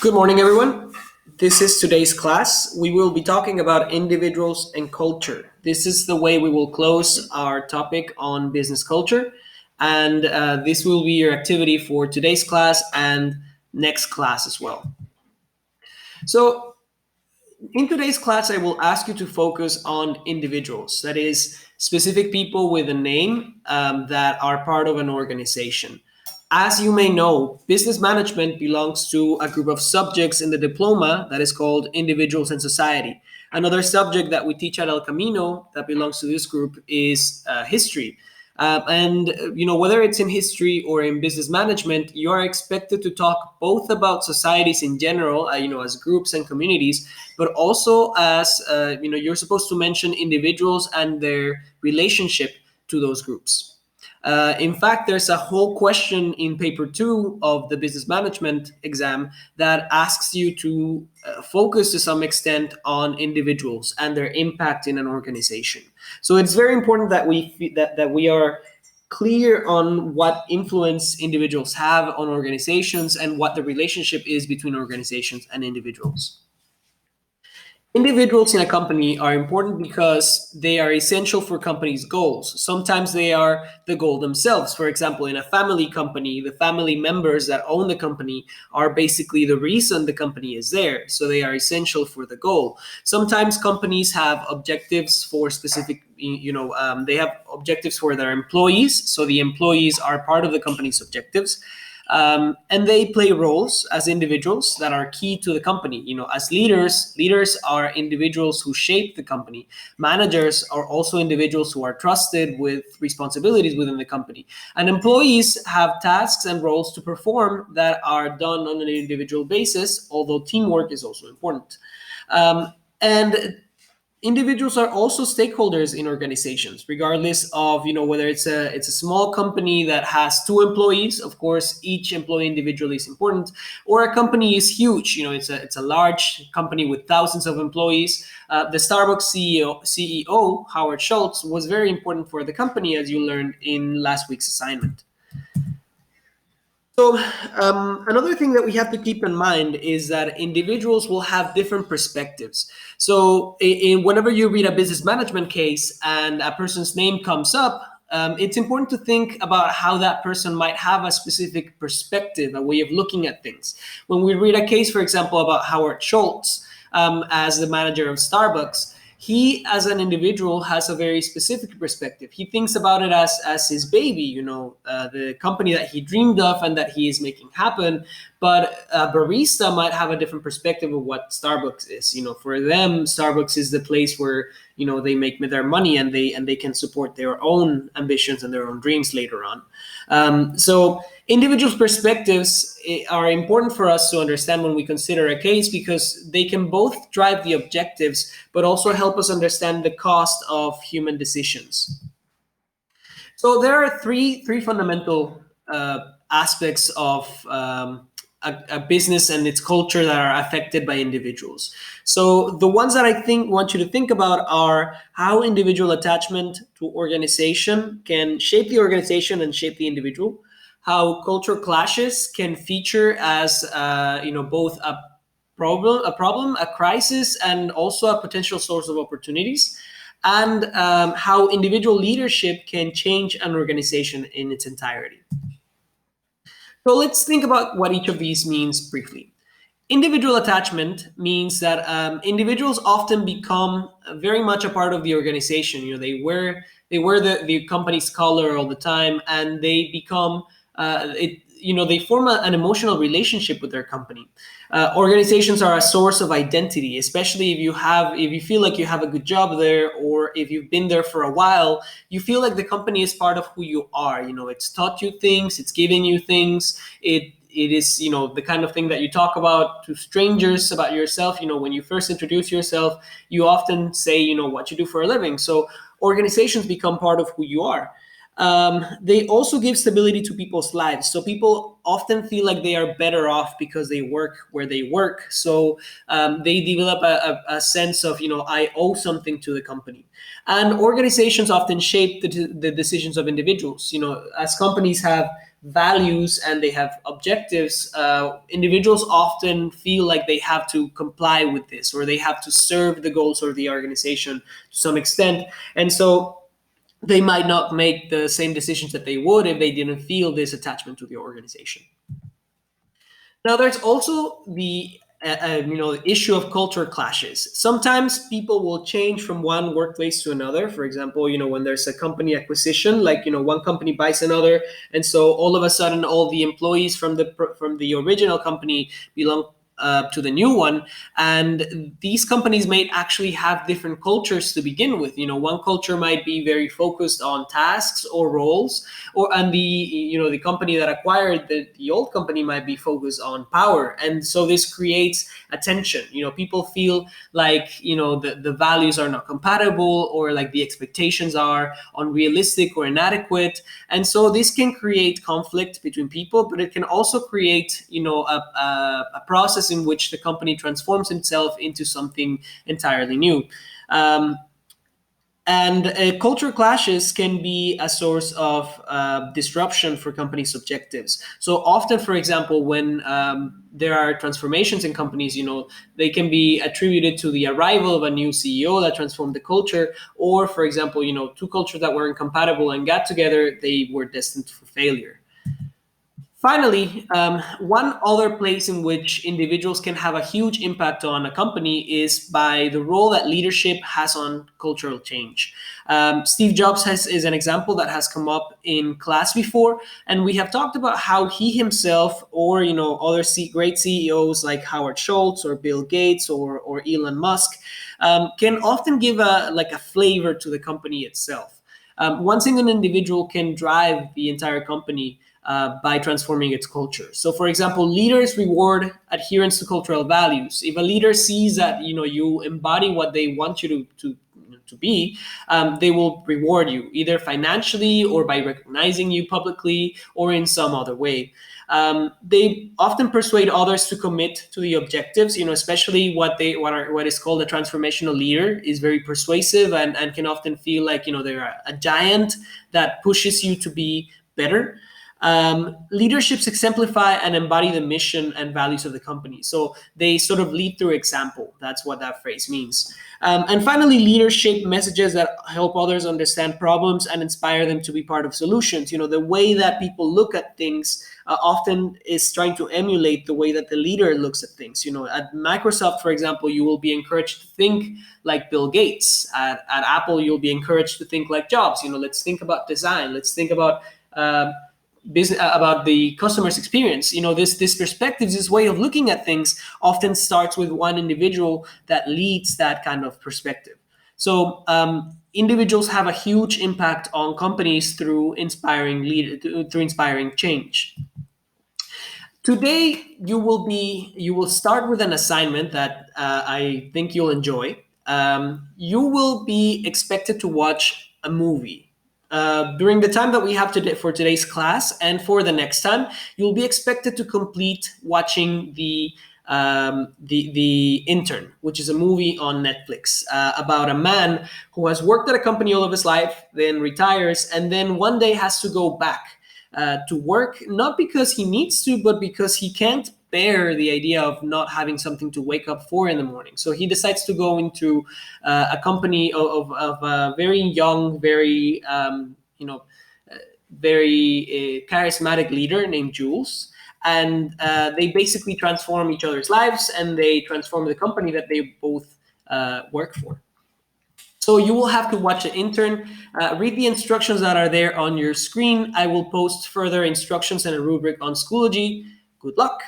Good morning, everyone. This is today's class. We will be talking about individuals and culture. This is the way we will close our topic on business culture. And this will be your activity for today's class and next class as well. So, in today's class, I will ask you to focus on individuals, that is, specific people with a name that are part of an organization. As you may know, business management belongs to a group of subjects in the diploma that is called Individuals and Society. Another subject that we teach at El Camino that belongs to this group is history. Whether it's in history or in business management, you are expected to talk both about societies in general, as groups and communities, but also as you're supposed to mention individuals and their relationship to those groups. In fact, there's a whole question in paper 2 of the business management exam that asks you to focus to some extent on individuals and their impact in an organization. So it's very important that we are clear on what influence individuals have on organizations and what the relationship is between organizations and individuals. Individuals in a company are important because they are essential for companies' goals. Sometimes they are the goal themselves. For example, in a family company, the family members that own the company are basically the reason the company is there. So they are essential for the goal. Sometimes companies have objectives for specific, they have objectives for their employees. So the employees are part of the company's objectives. And they play roles as individuals that are key to the company. As leaders are individuals who shape the company. Managers are also individuals who are trusted with responsibilities within the company. And employees have tasks and roles to perform that are done on an individual basis, although teamwork is also important. And individuals are also stakeholders in organizations, regardless of whether it's a small company that has 2 employees. Of course, each employee individually is important, or a company is huge. It's a large company with thousands of employees. The Starbucks CEO Howard Schultz was very important for the company, as you learned in last week's assignment. So another thing that we have to keep in mind is that individuals will have different perspectives. So whenever you read a business management case and a person's name comes up, it's important to think about how that person might have a specific perspective, a way of looking at things. When we read a case, for example, about Howard Schultz as the manager of Starbucks, he, as an individual, has a very specific perspective. He thinks about it as his baby, the company that he dreamed of and that he is making happen. But a barista might have a different perspective of what Starbucks is. For them, Starbucks is the place where they make their money and they can support their own ambitions and their own dreams later on. So individuals' perspectives are important for us to understand when we consider a case, because they can both drive the objectives, but also help us understand the cost of human decisions. So there are three fundamental aspects of a business and its culture that are affected by individuals. So the ones that I want you to think about are how individual attachment to organization can shape the organization and shape the individual, how cultural clashes can feature as both a problem, a crisis, and also a potential source of opportunities, and how individual leadership can change an organization in its entirety. So let's think about what each of these means briefly. Individual attachment means that individuals often become very much a part of the organization. They wear the company's color all the time, and they become they form an emotional relationship with their company. Organizations are a source of identity, especially if you feel like you have a good job there, or if you've been there for a while. You feel like the company is part of who you are. It's taught you things, it's given you things. It is the kind of thing that you talk about to strangers about yourself. When you first introduce yourself, you often say what you do for a living. So organizations become part of who you are. They also give stability to people's lives. So people often feel like they are better off because they work where they work. So they develop a sense of, I owe something to the company. And organizations often shape the decisions of individuals. As companies have values and they have objectives, individuals often feel like they have to comply with this, or they have to serve the goals of the organization to some extent. And so they might not make the same decisions that they would if they didn't feel this attachment to the organization. Now, there's also the issue of culture clashes. Sometimes people will change from one workplace to another. For example, when there's a company acquisition, like one company buys another, and so all of a sudden, all the employees from the original company belong to the new one, and these companies may actually have different cultures to begin with. One culture might be very focused on tasks or roles, and the company that acquired the old company might be focused on power, and so this creates a tension. People feel like the values are not compatible, or like the expectations are unrealistic or inadequate, and so this can create conflict between people, but it can also create a process in which the company transforms itself into something entirely new. And culture clashes can be a source of disruption for companies' objectives. So often, for example, when there are transformations in companies, they can be attributed to the arrival of a new CEO that transformed the culture, or, for example, two cultures that were incompatible and got together, they were destined for failure. Finally, one other place in which individuals can have a huge impact on a company is by the role that leadership has on cultural change. Steve Jobs is an example that has come up in class before, and we have talked about how he himself, or other great CEOs like Howard Schultz or Bill Gates or Elon Musk, can often give a flavor to the company itself. One single individual can drive the entire company by transforming its culture. So, for example, leaders reward adherence to cultural values. If a leader sees that you embody what they want you to be, they will reward you either financially or by recognizing you publicly or in some other way. They often persuade others to commit to the objectives. Especially what is called a transformational leader is very persuasive and can often feel like they're a giant that pushes you to be better. Leaderships exemplify and embody the mission and values of the company. So they sort of lead through example. That's what that phrase means. And finally, leaders shape messages that help others understand problems and inspire them to be part of solutions. The way that people look at things often is trying to emulate the way that the leader looks at things. At Microsoft, for example, you will be encouraged to think like Bill Gates. At Apple, you'll be encouraged to think like Jobs. Let's think about design. Let's think about business, about the customer's experience. This perspective, this way of looking at things often starts with one individual that leads that kind of perspective. So individuals have a huge impact on companies through inspiring change. Today, you will start with an assignment that I think you'll enjoy. You will be expected to watch a movie. During the time that we have for today's class and for the next time, you'll be expected to complete watching the Intern, which is a movie on Netflix about a man who has worked at a company all of his life, then retires, and then one day has to go back to work, not because he needs to, but because he can't bear the idea of not having something to wake up for in the morning. So he decides to go into a company of a very young, very very charismatic leader named Jules, and they basically transform each other's lives, and they transform the company that they both work for. So you will have to watch the Intern, read the instructions that are there on your screen. I will post further instructions and a rubric on Schoology. Good luck.